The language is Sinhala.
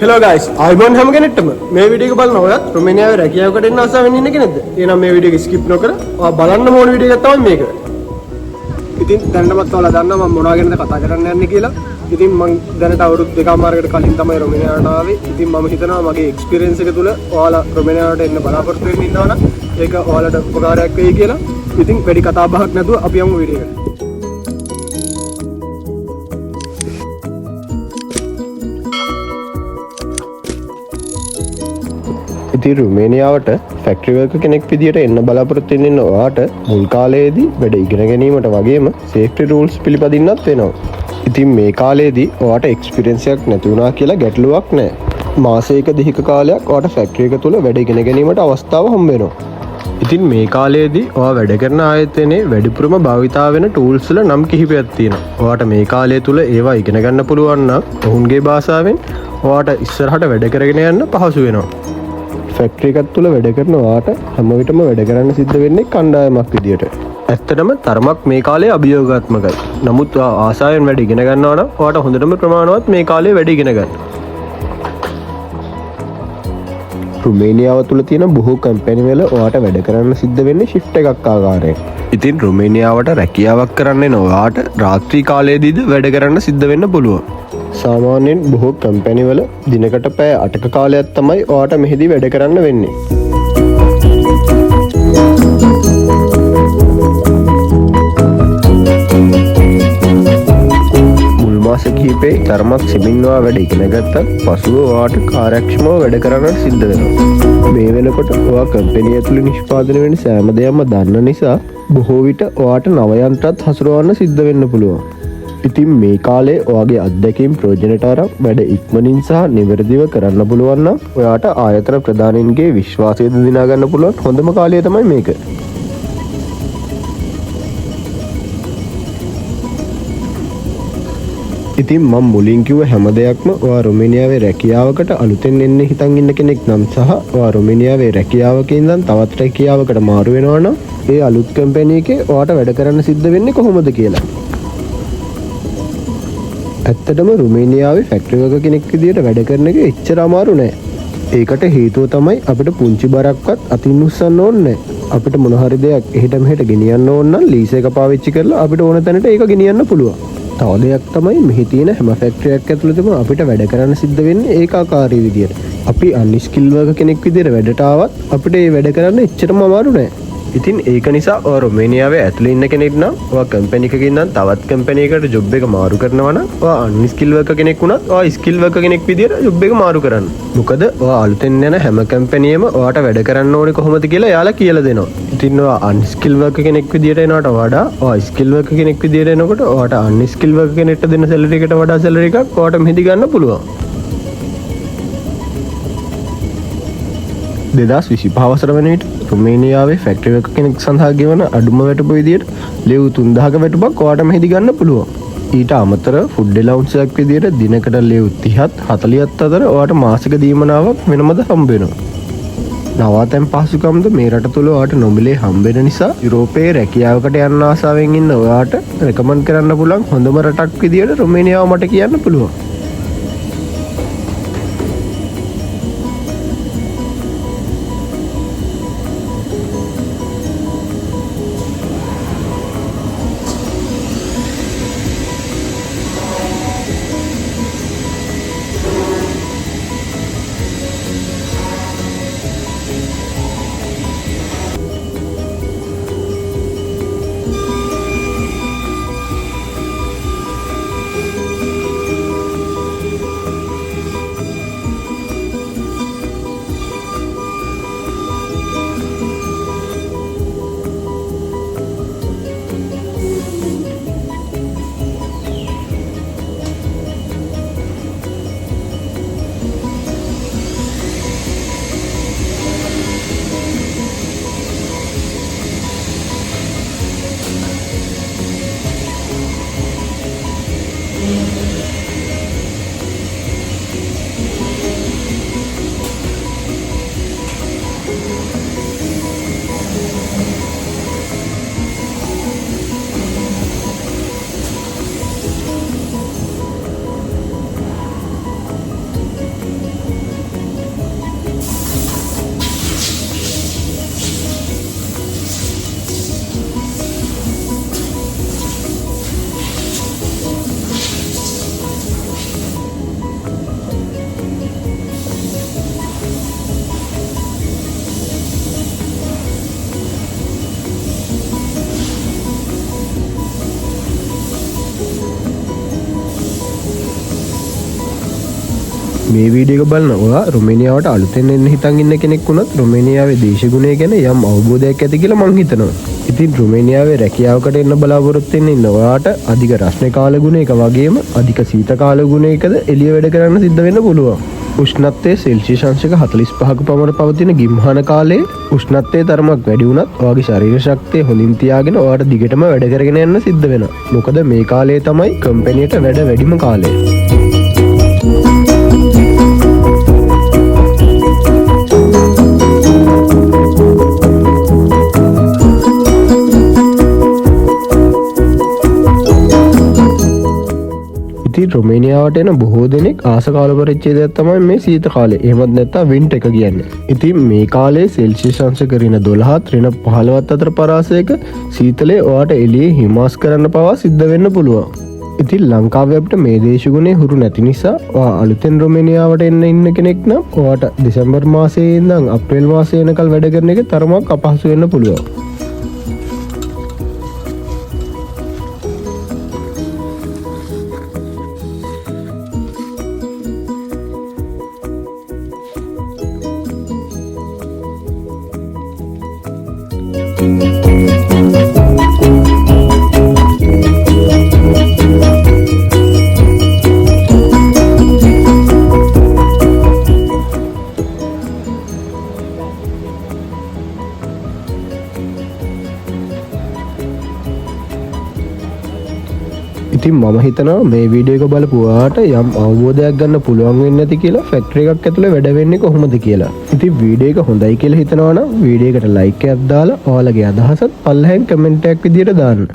Hello guys, අයිබෝන් හැම කෙනෙක්ටම මේ වීඩියෝ එක බලන ඔයත් රුමේනියාවේ රැකියාවකට එන්න ආසාවෙන් ඉන්න කෙනෙක්ද? එහෙනම් මේ වීඩියෝ එක ස්කිප් නොකර ඔයා බලන්න ඕන වීඩියෝ එකක් තමයි මේක. ඉතින් දැනටමත් ඔයාලා දන්නවා මම මොනවා ගැනද කතා කරන්න යන්නේ කියලා. ඉතින් මම දැනට අවුරුදු දෙකමාරකට කලින් තමයි රුමේනියාවට ආවේ. ඉතින් මම හිතනවා මගේ එක්ස්පීරියන්ස් එක තුල ඔයාලා රුමේනියාවට එන්න බලාපොරොත්තු වෙන්න ඉන්නවනම් ඒක ඔයාලට උපකාරයක් වෙයි කියලා. ඉතින් වැඩි කතා බහක් නැතුව අපි යමු වීඩියෝ එකට. ඉතින් රුමේනියාවට ෆැක්ටරි වර්කර් කෙනෙක් විදියට එන්න බලාපොරොත්තු වෙන ඔයාට මුල් කාලයේදී වැඩ ඉගෙන ගැනීමට වගේම සේෆ්ටි රූල්ස් පිළිපදින්නත් වෙනවා. ඉතින් මේ කාලයේදී ඔයාට එක්ස්පීරියන්ස් එකක් නැති වුණා කියලා ගැටලුවක් නැහැ. මාසයක දීර්ඝ කාලයක් ඔයාට ෆැක්ටරි එක තුල වැඩ ඉගෙන ගැනීමට අවස්ථාව හම්බ වෙනවා. ඉතින් මේ කාලයේදී ඔයා වැඩ කරන ආයතනයේ වැඩිපුරම භාවිතා වෙන ටූල්ස් වල නම් කිහිපයක් තියෙනවා. ඔයාට මේ කාලය තුල ඒවා ඉගෙන ගන්න පුළුවන් නම් ඔවුන්ගේ භාෂාවෙන් ඔයාට ඉස්සරහට වැඩ කරගෙන යන්න පහසු වෙනවා. ෆැක්ටරි එකක් තුල වැඩ කරන ඔයාට හැම විටම වැඩ කරන්න සිද්ධ වෙන්නේ කණ්ඩායමක් විදියට. ඇත්තටම තරමක් මේ කාලේ අභියෝගාත්මකයි. නමුත් ඔයා ආසාවෙන් වැඩ ඉගෙන ගන්නවා නම් ඔයාට හොඳටම ප්‍රමාණවත් මේ කාලේ වැඩ ඉගෙන ගන්න. රුමේනියාව තුල තියෙන බොහෝ කම්පැනි වල ඔයාට වැඩ කරන්න සිද්ධ වෙන්නේ ෂිෆ්ට් එකක් ආකාරයෙන්. ඉතින් රුමේනියාවට රැකියාවක් කරන්න එන ඔයාට රාත්‍රී කාලයේදීද වැඩ කරන්න සිද්ධ වෙන්න පුළුවන්. සාමාන්‍යයෙන් බොහෝ කම්පැනි වල දිනකට පැය 8ක කාලයක් තමයි ඔයාට මෙහිදී වැඩ කරන්න වෙන්නේ. මුල් මාස කිහිපේ තරමක් සිමින්වා වැඩ ඉගෙන ගත්තත් පසුව ඔයාට කාර්යක්ෂමව වැඩ කරන්න සිද්ධ වෙනවා. මේ වෙනකොට ඔයා කම්පැනි ඇතුළේ නිෂ්පාදනය වෙන සෑම දෙයක්ම දන්න නිසා බොහෝ විට ඔයාට නව යන්ත්‍රත් හසුරවන්න සිද්ධ වෙන්න පුළුවන්. ඉතින් මේ කාලේ ඔයාගේ අත්දැකීම් ප්‍රයෝජනට අරන් වැඩ ඉක්මනින් සහ නිවැරදිව කරන්න පුළුවන් නම් ඔයාට ආයතන ප්‍රධානීන්ගේ විශ්වාසය දිනා ගන්න පුළුවන් හොඳම කාලය තමයි මේක. ඉතින් මම මුලින් කිව්ව හැම දෙයක්ම ඔයා රුමේනියාවේ රැකියාවකට අලුතෙන් එන්න හිතන් ඉන්න කෙනෙක් නම් සහ ඔයා රුමේනියාවේ රැකියාවක ඉඳන් තවත් රැකියාවකට මාරු වෙනවා නම් ඒ අලුත් කම්පැනි එකේ ඔයාට වැඩ කරන්න සිද්ධ වෙන්නේ කොහොමද කියලා. ඇත්තටම රුමේනියාවේ ෆැක්ටරි වර්කර් කෙනෙක් විදියට වැඩ කරන එක එච්චර අමාරු නෑ. ඒකට හේතුව තමයි අපිට පුංචි බරක්වත් අතින් උස්සන්න ඕනේ නෑ. අපිට මොන හරි දෙයක් එහෙට මෙහෙට ගෙනියන්න ඕන නම් ලීස් එක පාවිච්චි කරලා අපිට ඕන තැනට ඒක ගෙනියන්න පුළුවන්. තව දෙයක් තමයි මෙහි තියෙන හැම ෆැක්ටරියක් ඇතුළතම අපිට වැඩ කරන්න සිද්ධ වෙන්නේ ඒකාකාරී විදියට. අපි අන්ස්කිල් වර්කර් කෙනෙක් විදියට වැඩට ආවත් අපිට ඒ වැඩ කරන්න එච්චරම අමාරු නෑ. ඉතින් ඒක නිසා ඔයා රුමේනියාවේ ඇතුළේ ඉන්න කෙනෙක් නම් ඔයා කම්පැනි එකක ඉඳන් තවත් කම්පැනි එකකට ජොබ් එක මාරු කරනවා නම් ඔයා අන්ස්කිල් වර්කර් කෙනෙක් වුණත් ඔයා ස්කිල් වර්කර් කෙනෙක් විදියට ජොබ් එක මාරු කරන්න. මොකද ඔයා අලුතෙන් යන හැම කම්පැනියෙම ඔයාට වැඩ කරන්න ඕනේ කොහොමද කියලා එයාලා කියලා දෙනවා. ඉතින් ඔයා අන්ස්කිල් වර්කර් කෙනෙක් විදියට එනවට වඩා ඔයා ස්කිල් වර්කර් කෙනෙක් විදියට එනකොට ඔයාට අන්ස්කිල් වර්කර් කෙනෙක්ට දෙන සැලරි එකට වඩා සැලරි එකක් ඔයාට මෙහෙදි ගන්න පුළුවන්. 2025 වසර වන විට රුමේනියාවේ ෆැක්ටරි වර්කර් කෙනෙක් සඳහා ගෙවන අඩුම වැටුප විදියට ලෙව් 3000ක වැටුපක් ඔයාට මෙහෙදි ගන්න පුළුවන්. ඊට අමතරව ෆුඩ් ඇලවුන්ස් එකක් විදියට දිනකට ලෙව් 30ත් 40ත් අතර ඔයාට මාසික දීමනාවක් වෙනමද හම්බ වෙනවා. නවාතැන් පහසුකම්ද මේ රට තුල ඔයාට නොමිලේ හම්බ වෙන නිසා යුරෝපයේ රැකියාවකට යන්න ආසාවෙන් ඉන්න ඔයාට රෙකමන්ඩ් කරන්න පුළුවන් හොඳම රටක් විදියට රුමේනියාව මට කියන්න පුළුවන්. මේ වීඩියෝ එක බලන ඔයා රුමේනියාවට අලුතෙන් එන්න හිතන් ඉන්න කෙනෙක් වුණත් රුමේනියාවේ දේශගුණය ගැන යම් අවබෝධයක් ඇති කියලා මං හිතනවා. ඉතින් රුමේනියාවේ රැකියාවකට එන්න බලාපොරොත්තු වෙන්න ඉන්න ඔයාට අධික රස්නේ කාල ගුණයක වගේම අධික සීත කාල ගුණයකද එළිය වැඩ කරන්න සිද්ධ වෙන්න පුළුවන්. උෂ්ණත්වයේ සෙල්සියස් අංශක 45ක පමණ පවතින ගිම්හන කාලයේ උෂ්ණත්වයේ තරමක් වැඩි වුණත් ඔයාගේ ශරීර ශක්තිය හොඳින් තියාගෙන ඔයාට දිගටම වැඩ කරගෙන යන්න සිද්ධ වෙනවා. මොකද මේ කාලය තමයි කම්පැනියට වැඩ වැඩිම කාලය. ඉතින් රුමේනියාවට එන බොහෝ දෙනෙක් ආස කාල පරිච්ඡේදයක් තමයි මේ සීත කාලය. එහෙමත් නැත්නම් වින්ටර් එක කියන්නේ. ඉතින් මේ කාලේ සෙල්සියස් අංශක ඍණ 12 ඍණ 15 අතර පරාසයක සීතලේ ඔයාට එළියේ හිමාස් කරන්න පවා සිද්ධ වෙන්න පුළුවන්. ඉතින් ලංකාවේ අපිට මේ දේශගුණේ හුරු නැති නිසා ඔයා අලුතෙන් රුමේනියාවට එන්න ඉන්න කෙනෙක් නම් ඔයාට දෙසැම්බර් මාසයේ ඉඳන් අප්‍රේල් මාසයේ වෙනකල් වැඩ කරන එක තරමක් අපහසු වෙන්න පුළුවන්. ඉතින් මම හිතනවා මේ වීඩියෝ එක බලපුවාට යම් අවබෝධයක් ගන්න පුළුවන් වෙන්නේ නැති කියලා ෆැක්ටරි එකක් ඇතුලේ වැඩ වෙන්නේ කොහොමද කියලා. ඉතින් වීඩියෝ එක හොඳයි කියලා හිතනවා නම් වීඩියෝ එකට ලයික් එකක් දාලා ඔයාලගේ අදහසත් පල්ලෙහෙන් කමෙන්ට් එකක් විදියට දාන්න.